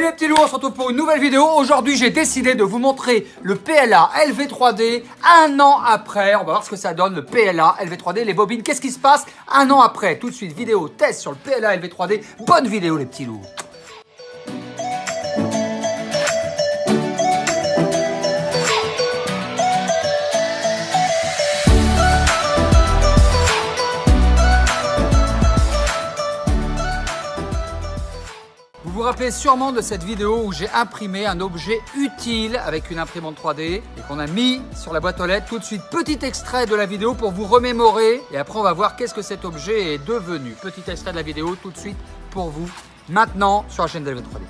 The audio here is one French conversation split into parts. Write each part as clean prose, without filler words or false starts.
Salut les petits loups, on se retrouve pour une nouvelle vidéo. Aujourd'hui, j'ai décidé de vous montrer le PLA LV3D un an après. On va voir ce que ça donne, le PLA LV3D, les bobines. Qu'est-ce qui se passe un an après? Tout de suite, vidéo test sur le PLA LV3D. Bonne vidéo les petits loups. Vous vous rappelez sûrement de cette vidéo où j'ai imprimé un objet utile avec une imprimante 3D et qu'on a mis sur la boîte aux lettres. Tout de suite, petit extrait de la vidéo pour vous remémorer et après on va voir qu'est-ce que cet objet est devenu. Petit extrait de la vidéo tout de suite pour vous, maintenant sur la chaîne d'LV3D.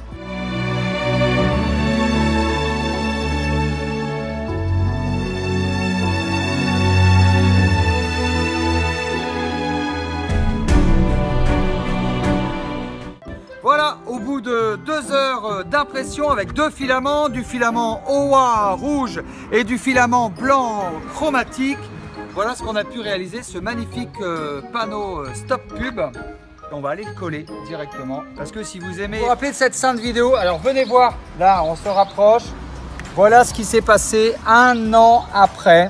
Voilà, au bout de 2 heures d'impression avec 2 filaments, du filament OA rouge et du filament blanc chromatique, voilà ce qu'on a pu réaliser, ce magnifique panneau stop pub. On va aller le coller directement parce que si vous aimez... Vous vous rappelez de cette sainte vidéo? Alors venez voir, là on se rapproche. Voilà ce qui s'est passé un an après.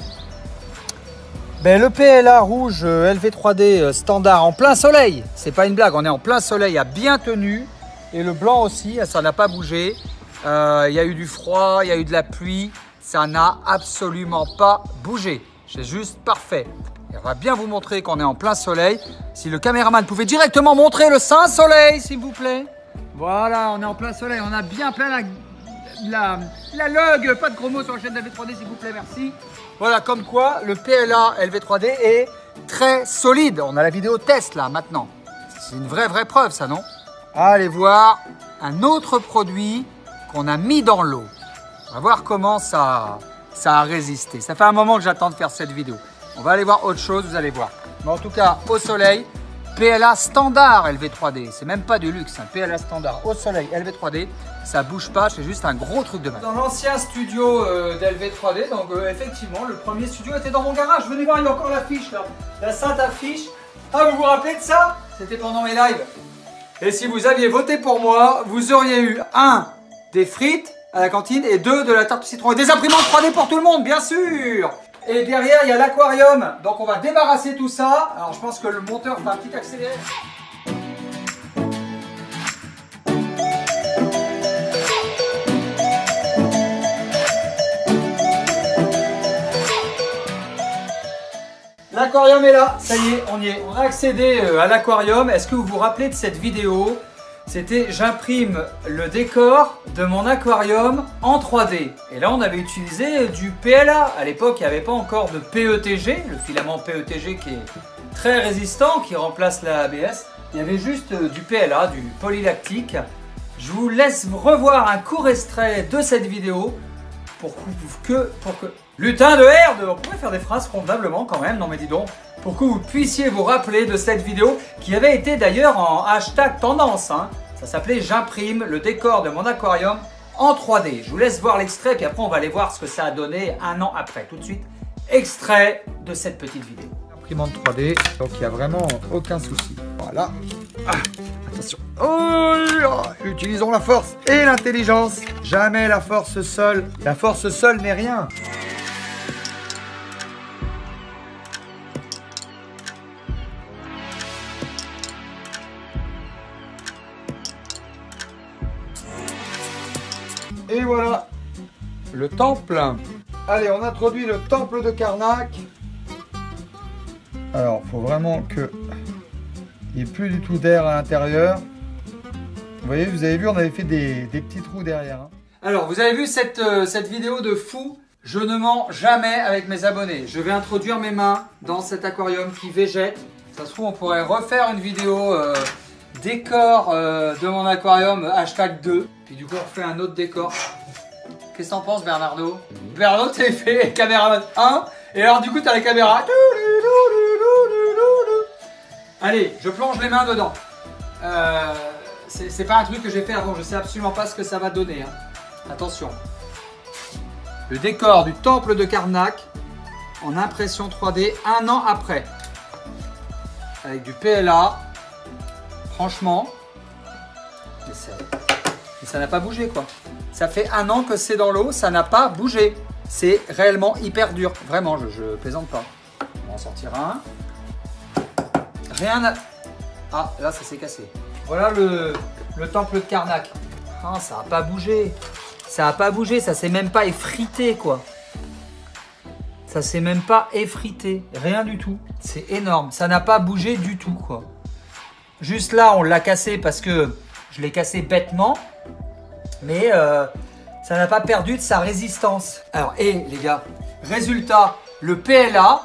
Ben, le PLA rouge LV3D standard en plein soleil, c'est pas une blague, on est en plein soleil, a bien tenu. Et le blanc aussi, ça n'a pas bougé. Il y a eu du froid, il y a eu de la pluie, ça n'a absolument pas bougé. C'est juste parfait. Et on va bien vous montrer qu'on est en plein soleil. Si le caméraman pouvait directement montrer le saint soleil, s'il vous plaît. Voilà, on est en plein soleil, on a bien plein la log, pas de gros mots sur la chaîne LV3D, s'il vous plaît, merci. Voilà, comme quoi le PLA LV3D est très solide. On a la vidéo test là maintenant. C'est une vraie preuve ça, non? Allez voir un autre produit qu'on a mis dans l'eau. On va voir comment ça a résisté. Ça fait un moment que j'attends de faire cette vidéo. On va aller voir autre chose, vous allez voir. Mais en tout cas, au soleil, PLA standard LV3D. C'est même pas du luxe, un PLA standard au soleil LV3D. Ça bouge pas, c'est juste un gros truc de mal. Dans l'ancien studio d'LV3D, donc effectivement, le premier studio était dans mon garage. Venez voir, il y a encore l'affiche là, la sainte affiche. Ah, vous vous rappelez de ça? C'était pendant mes lives. Et si vous aviez voté pour moi, vous auriez eu 1 des frites à la cantine et 2 de la tarte au citron et des imprimantes 3D pour tout le monde, bien sûr. Et derrière, il y a l'aquarium. Donc on va débarrasser tout ça. Alors je pense que le monteur fera un petit accéléré. L'aquarium est là, ça y est, on y est. On a accédé à l'aquarium. Est-ce que vous vous rappelez de cette vidéo? C'était j'imprime le décor de mon aquarium en 3D. Et là, on avait utilisé du PLA. À l'époque, il n'y avait pas encore de PETG, le filament PETG qui est très résistant, qui remplace la ABS. Il y avait juste du PLA, du polylactique. Je vous laisse revoir un court extrait de cette vidéo pour que lutin de herde, on pourrait faire des phrases convenablement quand même, non mais dis donc, pour que vous puissiez vous rappeler de cette vidéo qui avait été d'ailleurs en hashtag tendance, hein. Ça s'appelait j'imprime le décor de mon aquarium en 3D. Je vous laisse voir l'extrait puis après on va aller voir ce que ça a donné un an après. Tout de suite, extrait de cette petite vidéo. Imprimante 3D, donc il n'y a vraiment aucun souci. Voilà. Ah, attention. Oh, utilisons la force et l'intelligence. Jamais la force seule. La force seule n'est rien. Et voilà, le temple. Allez, on introduit le temple de Karnak. Alors, il faut vraiment qu'il n'y ait plus du tout d'air à l'intérieur. Vous voyez, vous avez vu, on avait fait des petits trous derrière. Hein. Alors, vous avez vu cette vidéo de fou? Je ne mens jamais avec mes abonnés. Je vais introduire mes mains dans cet aquarium qui végète. Ça se trouve, on pourrait refaire une vidéo décor de mon aquarium, hashtag 2. Puis du coup, on refait un autre décor. Qu'est-ce que t'en penses, Bernardo? Bernardo, t'as fait caméra 1. Et alors, du coup, t'as la caméra. Allez, je plonge les mains dedans. C'est pas un truc que j'ai fait avant. Je sais absolument pas ce que ça va donner. Hein. Attention. Le décor du temple de Karnak en impression 3D un an après. Avec du PLA. Franchement, ça n'a pas bougé quoi. Ça fait 1 an que c'est dans l'eau, ça n'a pas bougé. C'est réellement hyper dur. Vraiment, je plaisante pas. On va en sortir un. Rien n'a... Ah, là, ça s'est cassé. Voilà le temple de Karnak. Ah, ça n'a pas bougé. Ça n'a pas bougé, ça s'est même pas effrité, quoi. Ça s'est même pas effrité. Rien du tout. C'est énorme. Ça n'a pas bougé du tout, quoi. Juste là, on l'a cassé parce que je l'ai cassé bêtement. Mais ça n'a pas perdu de sa résistance. Alors, les gars, résultat, le PLA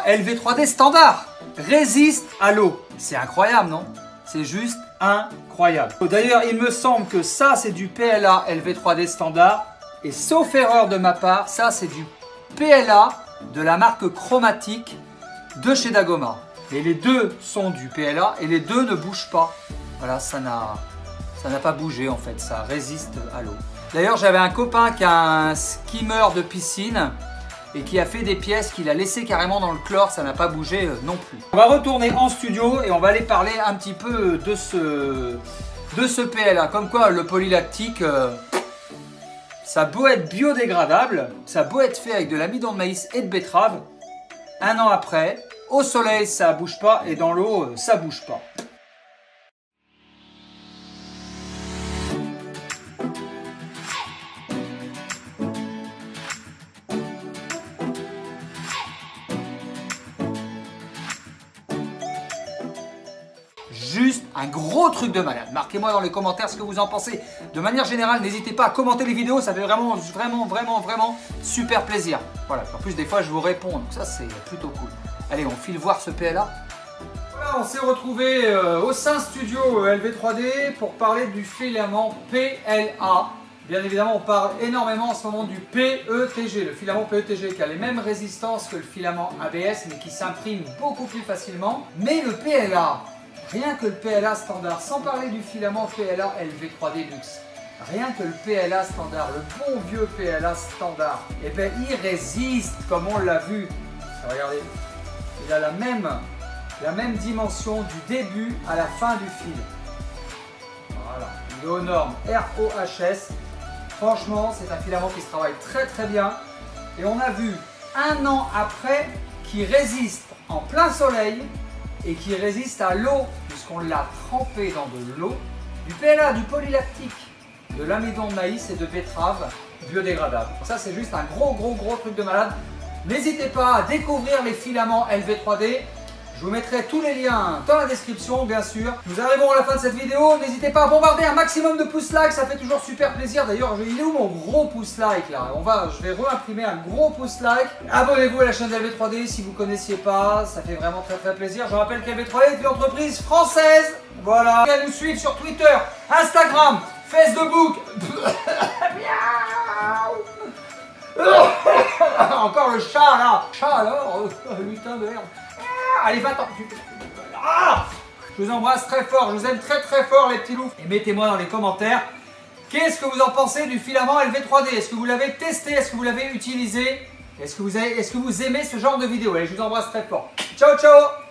LV3D standard résiste à l'eau. C'est incroyable, non? C'est juste incroyable. D'ailleurs, il me semble que ça, c'est du PLA LV3D standard. Et sauf erreur de ma part, ça, c'est du PLA de la marque Chromatic de chez Dagoma. Et les deux sont du PLA et les deux ne bougent pas. Voilà, ça n'a pas bougé en fait, ça résiste à l'eau. D'ailleurs, j'avais un copain qui a un skimmer de piscine et qui a fait des pièces qu'il a laissées carrément dans le chlore, ça n'a pas bougé non plus. On va retourner en studio et on va aller parler un petit peu de ce PLA. Comme quoi, le polylactique, ça a beau être biodégradable, ça a beau être fait avec de l'amidon de maïs et de betterave, 1 an après, au soleil, ça bouge pas et dans l'eau, ça bouge pas. Juste un gros truc de malade. Marquez-moi dans les commentaires ce que vous en pensez. De manière générale, n'hésitez pas à commenter les vidéos. Ça fait vraiment super plaisir. Voilà. En plus, des fois, je vous réponds. Donc ça, c'est plutôt cool. Allez, on file voir ce PLA. Voilà, on s'est retrouvé au Sein Studio LV3D pour parler du filament PLA. Bien évidemment, on parle énormément en ce moment du PETG, le filament PETG qui a les mêmes résistances que le filament ABS, mais qui s'imprime beaucoup plus facilement. Mais le PLA, rien que le PLA standard, sans parler du filament PLA LV3D Luxe, rien que le PLA standard, le bon vieux PLA standard, eh bien il résiste comme on l'a vu. Regardez, il a la même dimension du début à la fin du fil. Voilà, il est aux normes ROHS. Franchement, c'est un filament qui se travaille très bien. Et on a vu 1 an après qu'il résiste en plein soleil et qui résiste à l'eau, puisqu'on l'a trempé dans de l'eau, du PLA, du polylactique, de l'amidon de maïs et de betterave biodégradable. Ça, c'est juste un gros truc de malade. N'hésitez pas à découvrir les filaments LV3D. Je vous mettrai tous les liens dans la description, bien sûr. Nous arrivons à la fin de cette vidéo. N'hésitez pas à bombarder un maximum de pouces like, ça fait toujours super plaisir. D'ailleurs, il est où mon gros pouce like là? Je vais réimprimer un gros pouce like. Abonnez-vous à la chaîne LV3D si vous ne connaissiez pas, ça fait vraiment très plaisir. Je rappelle qu'LV3D est une entreprise française. Voilà. Vous pouvez nous suivre sur Twitter, Instagram, Facebook. Encore le chat là. Chat alors, putain de merde. Allez, va-t'en. Je vous embrasse très fort, je vous aime très fort les petits loups. Et mettez-moi dans les commentaires, qu'est-ce que vous en pensez du filament LV3D? Est-ce que vous l'avez testé? Est-ce que vous l'avez utilisé? Est-ce que vous aimez ce genre de vidéo? Allez, je vous embrasse très fort. Ciao, ciao.